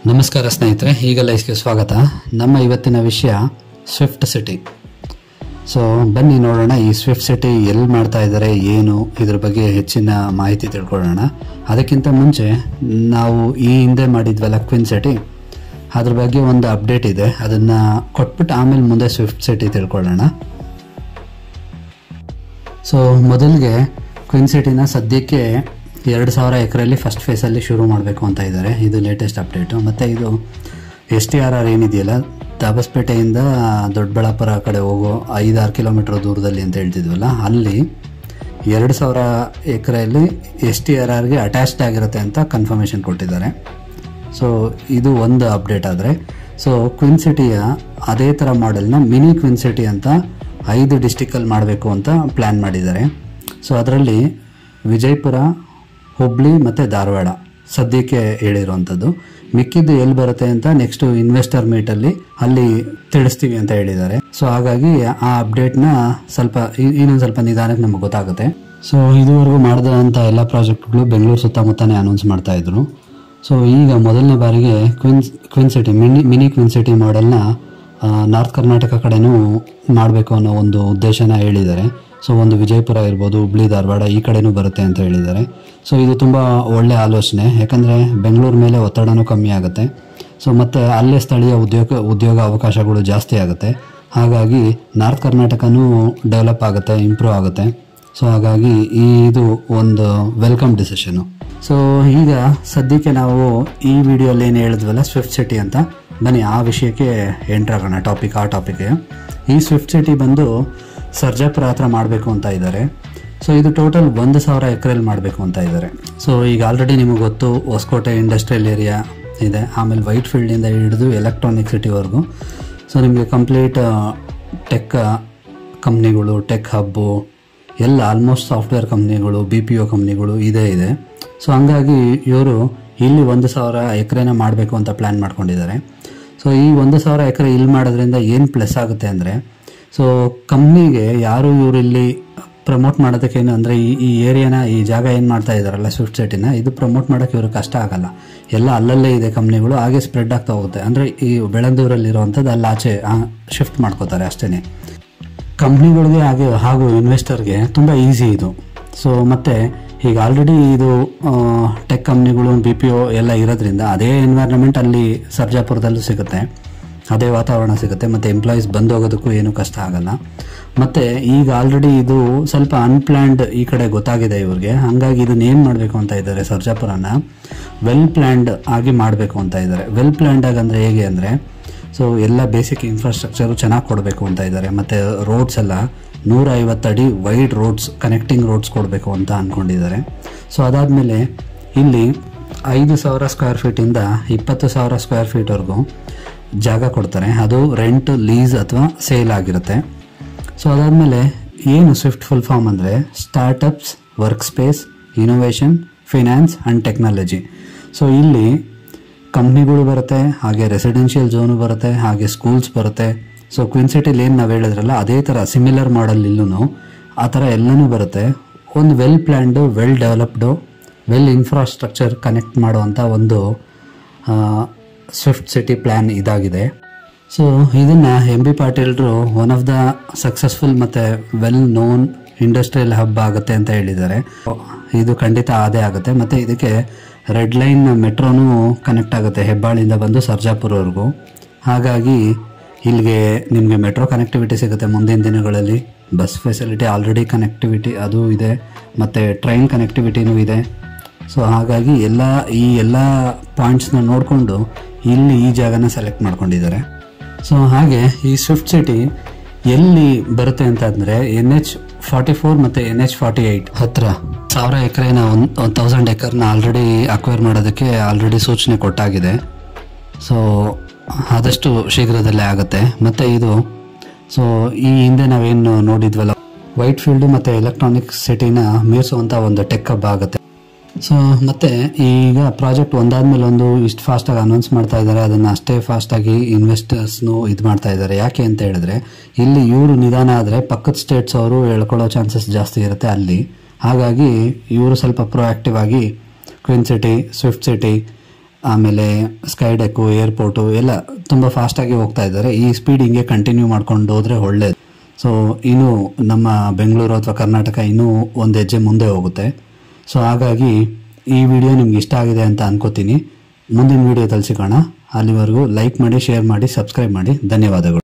ನಮಸ್ಕಾರ ಸ್ನೇಹಿತರೆ, ಈಗ ಲೈಫ್ಗೆ ಸ್ವಾಗತ. ನಮ್ಮ ಇವತ್ತಿನ ವಿಷಯ ಸ್ವಿಫ್ಟ್ ಸಿಟಿ. ಸೊ ಬನ್ನಿ ನೋಡೋಣ, ಈ ಸ್ವಿಫ್ಟ್ ಸಿಟಿ ಎಲ್ಲಿ ಮಾಡ್ತಾ ಇದ್ದಾರೆ, ಏನು ಇದ್ರ ಬಗ್ಗೆ ಹೆಚ್ಚಿನ ಮಾಹಿತಿ ತಿಳ್ಕೊಳ್ಳೋಣ. ಅದಕ್ಕಿಂತ ಮುಂಚೆ ನಾವು ಈ ಹಿಂದೆ ಮಾಡಿದ್ವಲ್ಲ ಕ್ವಿನ್ ಸಿಟಿ, ಅದ್ರ ಬಗ್ಗೆ ಒಂದು ಅಪ್ಡೇಟ್ ಇದೆ, ಅದನ್ನು ಕೊಟ್ಬಿಟ್ಟು ಆಮೇಲೆ ಮುಂದೆ ಸ್ವಿಫ್ಟ್ ಸಿಟಿ ತಿಳ್ಕೊಳ್ಳೋಣ. ಸೊ ಮೊದಲಿಗೆ ಕ್ವಿನ್ ಸಿಟಿನ ಸದ್ಯಕ್ಕೆ 2000 ಎಕರೆಯಲ್ಲಿ ಫಸ್ಟ್ ಫೇಸಲ್ಲಿ ಶುರು ಮಾಡಬೇಕು ಅಂತ ಇದ್ದಾರೆ. ಇದು ಲೇಟೆಸ್ಟ್ ಅಪ್ಡೇಟು. ಮತ್ತು ಇದು STRR ಏನಿದೆಯಲ್ಲ, ದಾಬಸ್ಪೇಟೆಯಿಂದ ದೊಡ್ಡಬಳ್ಳಾಪುರ ಕಡೆ ಹೋಗೋ 5-6 ಕಿಲೋಮೀಟರ್ ದೂರದಲ್ಲಿ ಅಂತ ಹೇಳ್ತಿದ್ವಲ್ಲ, ಅಲ್ಲಿ 2000 ಎಕರೆಯಲ್ಲಿ STRRಗೆ ಅಟ್ಯಾಚ್ಡ್ ಆಗಿರುತ್ತೆ ಅಂತ ಕನ್ಫರ್ಮೇಷನ್ ಕೊಟ್ಟಿದ್ದಾರೆ. ಸೊ ಇದು ಒಂದು ಅಪ್ಡೇಟ್. ಆದರೆ ಸೊ ಕ್ವಿನ್ ಸಿಟಿಯ ಅದೇ ಥರ ಮಾಡೆಲ್ನ ಮಿನಿ ಕ್ವಿನ್ ಸಿಟಿ ಅಂತ 5 ಡಿಸ್ಟಿಕಲ್ಲಿ ಮಾಡಬೇಕು ಅಂತ ಪ್ಲ್ಯಾನ್ ಮಾಡಿದ್ದಾರೆ. ಸೊ ಅದರಲ್ಲಿ ವಿಜಯಪುರ, ಹುಬ್ಳಿ ಮತ್ತು ಧಾರವಾಡ ಸದ್ಯಕ್ಕೆ ಹೇಳಿರುವಂಥದ್ದು. ಮಿಕ್ಕಿದ್ದು ಎಲ್ಲಿ ಬರುತ್ತೆ ಅಂತ ನೆಕ್ಸ್ಟು ಇನ್ವೆಸ್ಟರ್ ಮೀಟಲ್ಲಿ ಅಲ್ಲಿ ತಿಳಿಸ್ತೀವಿ ಅಂತ ಹೇಳಿದ್ದಾರೆ. ಸೊ ಹಾಗಾಗಿ ಆ ಅಪ್ಡೇಟ್ನ ಇನ್ನೊಂದು ಸ್ವಲ್ಪ ನಿಧಾನಕ್ಕೆ ನಮಗೆ ಗೊತ್ತಾಗುತ್ತೆ. ಸೊ ಇದುವರೆಗೂ ಮಾಡಿದಂಥ ಎಲ್ಲ ಪ್ರಾಜೆಕ್ಟ್ಗಳು ಬೆಂಗಳೂರು ಸುತ್ತಮುತ್ತನೇ ಅನೌನ್ಸ್ ಮಾಡ್ತಾಯಿದ್ರು. ಸೊ ಈಗ ಮೊದಲನೇ ಬಾರಿಗೆ queen city mini queen city ಮಾಡೆಲ್ನ ನಾರ್ತ್ ಕರ್ನಾಟಕ ಕಡೆನೂ ಮಾಡಬೇಕು ಅನ್ನೋ ಒಂದು ಉದ್ದೇಶನ ಹೇಳಿದ್ದಾರೆ. ಸೊ ಒಂದು ವಿಜಯಪುರ ಇರ್ಬೋದು, ಹುಬ್ಳಿ, ಧಾರವಾಡ ಈ ಕಡೆನೂ ಬರುತ್ತೆ ಅಂತ ಹೇಳಿದ್ದಾರೆ. ಸೊ ಇದು ತುಂಬ ಒಳ್ಳೆಯ ಆಲೋಚನೆ, ಯಾಕಂದರೆ ಬೆಂಗಳೂರು ಮೇಲೆ ಒತ್ತಡನೂ ಕಮ್ಮಿ ಆಗುತ್ತೆ. ಸೊ ಮತ್ತು ಅಲ್ಲೇ ಸ್ಥಳೀಯ ಉದ್ಯೋಗ ಅವಕಾಶಗಳು ಜಾಸ್ತಿ ಆಗುತ್ತೆ. ಹಾಗಾಗಿ ನಾರ್ತ್ ಕರ್ನಾಟಕನೂ ಡೆವಲಪ್ ಆಗುತ್ತೆ, ಇಂಪ್ರೂವ್ ಆಗುತ್ತೆ. ಸೊ ಹಾಗಾಗಿ ಇದು ಒಂದು ವೆಲ್ಕಮ್ ಡಿಸಿಷನು. ಸೊ ಈಗ ಸದ್ಯಕ್ಕೆ ನಾವು ಈ ವಿಡಿಯೋಲ್ಲಿ ಏನು ಹೇಳಿದ್ವಲ್ಲ ಸ್ವಿಫ್ಟ್ ಸಿಟಿ ಅಂತ, ಬನ್ನಿ ಆ ವಿಷಯಕ್ಕೆ ಎಂಟ್ರ್ ಆಗೋಣ. ಆ ಟಾಪಿಕ್ಗೆ ಈ ಸ್ವಿಫ್ಟ್ ಸಿಟಿ ಬಂದು ಸರ್ಜಾಪುರ ಹತ್ರ ಮಾಡಬೇಕು ಅಂತ ಇದ್ದಾರೆ. ಸೊ ಇದು ಟೋಟಲ್ 1000 ಎಕರೆಯಲ್ಲಿ ಮಾಡಬೇಕು ಅಂತ ಇದ್ದಾರೆ. ಸೊ ಈಗ ಆಲ್ರೆಡಿ ನಿಮಗೆ ಗೊತ್ತು, ಹೊಸಕೋಟೆ ಇಂಡಸ್ಟ್ರಿಯಲ್ ಏರಿಯಾ ಇದೆ, ಆಮೇಲೆ ವೈಟ್ ಫೀಲ್ಡಿಂದ ಹಿಡಿದು ಎಲೆಕ್ಟ್ರಾನಿಕ್ ಸಿಟಿವರೆಗೂ. ಸೊ ನಿಮಗೆ ಕಂಪ್ಲೀಟ್ ಟೆಕ್ ಕಂಪ್ನಿಗಳು, ಟೆಕ್ ಹಬ್ಬು ಎಲ್ಲ, ಆಲ್ಮೋಸ್ಟ್ ಸಾಫ್ಟ್ವೇರ್ ಕಂಪ್ನಿಗಳು, BPO ಕಂಪ್ನಿಗಳು ಇದೆ. ಸೊ ಹಂಗಾಗಿ ಇವರು ಇಲ್ಲಿ 1000 ಎಕರೆನ ಮಾಡಬೇಕು ಅಂತ ಪ್ಲ್ಯಾನ್ ಮಾಡ್ಕೊಂಡಿದ್ದಾರೆ. ಸೊ ಈ 1000 ಎಕರೆ ಇಲ್ಲಿ ಮಾಡೋದ್ರಿಂದ ಏನು ಪ್ಲಸ್ ಆಗುತ್ತೆ ಅಂದರೆ, ಸೊ ಕಂಪ್ನಿಗೆ ಯಾರು ಇವರು ಇಲ್ಲಿ ಪ್ರಮೋಟ್ ಮಾಡೋದಕ್ಕೇನು ಅಂದರೆ ಈ ಏರಿಯಾನ, ಈ ಜಾಗ ಏನು ಮಾಡ್ತಾ ಇದ್ದಾರಲ್ಲ ಸ್ವಿಫ್ಟ್ ಸಿಟಿನ, ಇದು ಪ್ರಮೋಟ್ ಮಾಡೋಕ್ಕೆ ಇವ್ರಿಗೆ ಕಷ್ಟ ಆಗಲ್ಲ. ಎಲ್ಲ ಅಲ್ಲಲ್ಲೇ ಇದೆ ಕಂಪ್ನಿಗಳು, ಹಾಗೆ ಸ್ಪ್ರೆಡ್ ಆಗ್ತಾ ಹೋಗುತ್ತೆ. ಅಂದರೆ ಈ ಬೆಳಂದೂರಲ್ಲಿರುವಂಥದ್ದು ಅಲ್ಲಿ ಆಚೆ ಶಿಫ್ಟ್ ಮಾಡ್ಕೋತಾರೆ ಅಷ್ಟೇ. ಕಂಪ್ನಿಗಳಿಗೆ ಹಾಗೂ ಇನ್ವೆಸ್ಟರ್ಗೆ ತುಂಬ ಈಸಿ ಇದು. ಸೊ ಮತ್ತು ಈಗ ಆಲ್ರೆಡಿ ಇದು ಟೆಕ್ ಕಂಪ್ನಿಗಳು, BPO ಎಲ್ಲ ಇರೋದ್ರಿಂದ ಅದೇ ಎನ್ವೈರ್ನ್ಮೆಂಟ್ ಅಲ್ಲಿ ಸರ್ಜಾಪುರದಲ್ಲೂ ಸಿಗುತ್ತೆ, ಅದೇ ವಾತಾವರಣ ಸಿಗುತ್ತೆ. ಮತ್ತು ಎಂಪ್ಲಾಯೀಸ್ ಬಂದು ಹೋಗೋದಕ್ಕೂ ಏನೂ ಕಷ್ಟ ಆಗಲ್ಲ. ಮತ್ತು ಈಗ ಆಲ್ರೆಡಿ ಇದು ಸ್ವಲ್ಪ ಅನ್ಪ್ಲ್ಯಾಂಡ್ ಈ ಕಡೆ ಗೊತ್ತಾಗಿದೆ ಇವ್ರಿಗೆ. ಹಾಗಾಗಿ ಇದನ್ನ ಏನು ಮಾಡಬೇಕು ಅಂತ ಇದ್ದಾರೆ, ಸರ್ಜಾಪುರನ ವೆಲ್ ಪ್ಲ್ಯಾಂಡ್ ಆಗಿ ಮಾಡಬೇಕು ಅಂತ ಇದ್ದಾರೆ. ವೆಲ್ ಪ್ಲ್ಯಾಂಡ್ ಆಗಿ ಅಂದರೆ ಹೇಗೆ ಅಂದರೆ, ಸೊ ಎಲ್ಲ ಬೇಸಿಕ್ ಇನ್ಫ್ರಾಸ್ಟ್ರಕ್ಚರು ಚೆನ್ನಾಗಿ ಕೊಡಬೇಕು ಅಂತ ಇದ್ದಾರೆ. ಮತ್ತು ರೋಡ್ಸ್ ಎಲ್ಲ 150 ಅಡಿ ವೈಡ್ ರೋಡ್ಸ್, ಕನೆಕ್ಟಿಂಗ್ ರೋಡ್ಸ್ ಕೊಡಬೇಕು ಅಂತ ಅಂದ್ಕೊಂಡಿದ್ದಾರೆ. ಸೊ ಅದಾದಮೇಲೆ ಇಲ್ಲಿ 5000 ಸ್ಕ್ವೇರ್ ಫೀಟಿಂದ 20,000 ಸ್ಕ್ವೇರ್ ಫೀಟ್ವರೆಗೂ ಜಾಗ ಕೊಡ್ತಾರೆ. ಅದು ರೆಂಟ್, ಲೀಸ್ ಅಥವಾ ಸೇಲ್ ಆಗಿರುತ್ತೆ. ಸೊ ಅದಾದಮೇಲೆ ಏನು ಸ್ವಿಫ್ಟ್ ಫುಲ್ ಫಾರ್ಮ್ ಅಂದರೆ startups, work space, innovation, finance and technology. So ಇಲ್ಲಿ ಕಂಪ್ನಿಗಳು ಬರುತ್ತೆ, ಹಾಗೆ ರೆಸಿಡೆನ್ಷಿಯಲ್ ಝೋನು ಬರುತ್ತೆ, ಹಾಗೆ ಸ್ಕೂಲ್ಸ್ ಬರುತ್ತೆ. ಸೊ ಕ್ವಿನ್ ಸಿಟಿಲಿ ಏನು ನಾವು ಹೇಳಿದ್ರಲ್ಲ ಅದೇ ಥರ ಸಿಮಿಲರ್ ಮಾಡಲ್ ಇಲ್ಲೂ ಆ ಥರ ಎಲ್ಲನೂ ಬರುತ್ತೆ. ಒಂದು well planned, well developed, well infrastructure connect ಮಾಡುವಂಥ ಒಂದು ಸ್ವಿಫ್ಟ್ ಸಿಟಿ ಪ್ಲ್ಯಾನ್ ಇದಾಗಿದೆ. ಸೊ ಇದನ್ನು MB ಪಾಟೀಲ್ರು ಒನ್ ಆಫ್ ದ ಸಕ್ಸಸ್ಫುಲ್ ಮತ್ತು ವೆಲ್ ನೋನ್ ಇಂಡಸ್ಟ್ರಿಯಲ್ ಹಬ್ ಆಗುತ್ತೆ ಅಂತ ಹೇಳಿದ್ದಾರೆ. ಇದು ಖಂಡಿತ ಅದೇ ಆಗುತ್ತೆ. ಮತ್ತು ಇದಕ್ಕೆ ರೆಡ್ ಲೈನ್ ಮೆಟ್ರೋನೂ ಕನೆಕ್ಟ್ ಆಗುತ್ತೆ, ಹೆಬ್ಬಾಳಿಂದ ಬಂದು ಸರ್ಜಾಪುರವರೆಗೂ. ಹಾಗಾಗಿ ಇಲ್ಲಿಗೆ ನಿಮಗೆ ಮೆಟ್ರೋ ಕನೆಕ್ಟಿವಿಟಿ ಸಿಗುತ್ತೆ ಮುಂದಿನ ದಿನಗಳಲ್ಲಿ. ಬಸ್ ಫೆಸಿಲಿಟಿ ಆಲ್ರೆಡಿ ಕನೆಕ್ಟಿವಿಟಿ ಅದು ಇದೆ, ಮತ್ತು ಟ್ರೈನ್ ಕನೆಕ್ಟಿವಿಟಿನೂ ಇದೆ. ಸೊ ಹಾಗಾಗಿ ಈ ಎಲ್ಲ ಪಾಯಿಂಟ್ಸ್ನ ನೋಡಿಕೊಂಡು ಇಲ್ಲಿ ಈ ಜಾಗನ ಸೆಲೆಕ್ಟ್ ಮಾಡ್ಕೊಂಡಿದ್ದಾರೆ. ಸೊ ಹಾಗೆ ಈ ಸ್ವಿಫ್ಟ್ ಸಿಟಿ ಎಲ್ಲಿ ಬರುತ್ತೆ ಅಂತಂದರೆ NH44 ಮತ್ತು NH48 ಹತ್ತಿರ 1000 ಎಕರೆನ 1000 ಎಕರ್ನ ಆಲ್ರೆಡಿ ಅಕ್ವೈರ್ ಮಾಡೋದಕ್ಕೆ ಆಲ್ರೆಡಿ ಸೂಚನೆ ಕೊಟ್ಟಾಗಿದೆ. ಸೊ ಆದಷ್ಟು ಶೀಘ್ರದಲ್ಲೇ ಆಗುತ್ತೆ. ಮತ್ತು ಇದು ಸೊ ಈ ಹಿಂದೆ ನಾವೇನು ನೋಡಿದ್ವಲ್ಲ ವೈಟ್ ಫೀಲ್ಡು ಮತ್ತು ಎಲೆಕ್ಟ್ರಾನಿಕ್ ಸಿಟಿನ ಮೀರಿಸುವಂಥ ಒಂದು ಟೆಕ್ ಹಬ್ ಆಗುತ್ತೆ. ಸೊ ಮತ್ತು ಈಗ ಪ್ರಾಜೆಕ್ಟ್ ಒಂದಾದ್ಮೇಲೆ ಒಂದು ಇಷ್ಟು ಫಾಸ್ಟಾಗಿ ಅನೌನ್ಸ್ ಮಾಡ್ತಾ ಇದ್ದಾರೆ, ಅದನ್ನು ಅಷ್ಟೇ ಫಾಸ್ಟಾಗಿ ಇನ್ವೆಸ್ಟರ್ಸ್ನು ಇದು ಮಾಡ್ತಾ ಇದ್ದಾರೆ. ಯಾಕೆ ಅಂತ ಹೇಳಿದ್ರೆ, ಇಲ್ಲಿ ಇವರು ನಿಧಾನ ಆದರೆ ಪಕ್ಕದ ಸ್ಟೇಟ್ಸ್ ಅವರು ಹೇಳ್ಕೊಳ್ಳೋ ಚಾನ್ಸಸ್ ಜಾಸ್ತಿ ಇರುತ್ತೆ ಅಲ್ಲಿ. ಹಾಗಾಗಿ ಇವರು ಸ್ವಲ್ಪ ಪ್ರೊಆಕ್ಟಿವ್ ಆಗಿ ಕ್ವಿನ್ ಸಿಟಿ, ಸ್ವಿಫ್ಟ್ ಸಿಟಿ ಆಮೇಲೆ ಸ್ಕೈಡೆಕ್ಕು, ಏರ್ಪೋರ್ಟು ಎಲ್ಲ ತುಂಬ ಫಾಸ್ಟಾಗಿ ಹೋಗ್ತಾ ಇದ್ದಾರೆ. ಈ ಸ್ಪೀಡ್ ಹಿಂಗೆ ಕಂಟಿನ್ಯೂ ಮಾಡ್ಕೊಂಡು ಹೋದರೆ ಒಳ್ಳೇದು. ಸೊ ಇನ್ನೂ ನಮ್ಮ ಬೆಂಗಳೂರು ಅಥವಾ ಕರ್ನಾಟಕ ಇನ್ನೂ ಒಂದು ಹೆಜ್ಜೆ ಮುಂದೆ ಹೋಗುತ್ತೆ. ಸೊ ಹಾಗಾಗಿ ಈ ವಿಡಿಯೋ ನಿಮ್ಗೆ ಇಷ್ಟ ಆಗಿದೆ ಅಂತ ಅನ್ಕೋತೀನಿ. ಮುಂದಿನ ವಿಡಿಯೋದಲ್ಲಿ ಸಿಗೋಣ. ಅಲ್ಲಿವರೆಗೂ ಲೈಕ್ ಮಾಡಿ, ಶೇರ್ ಮಾಡಿ, ಸಬ್ಸ್ಕ್ರೈಬ್ ಮಾಡಿ. ಧನ್ಯವಾದಗಳು.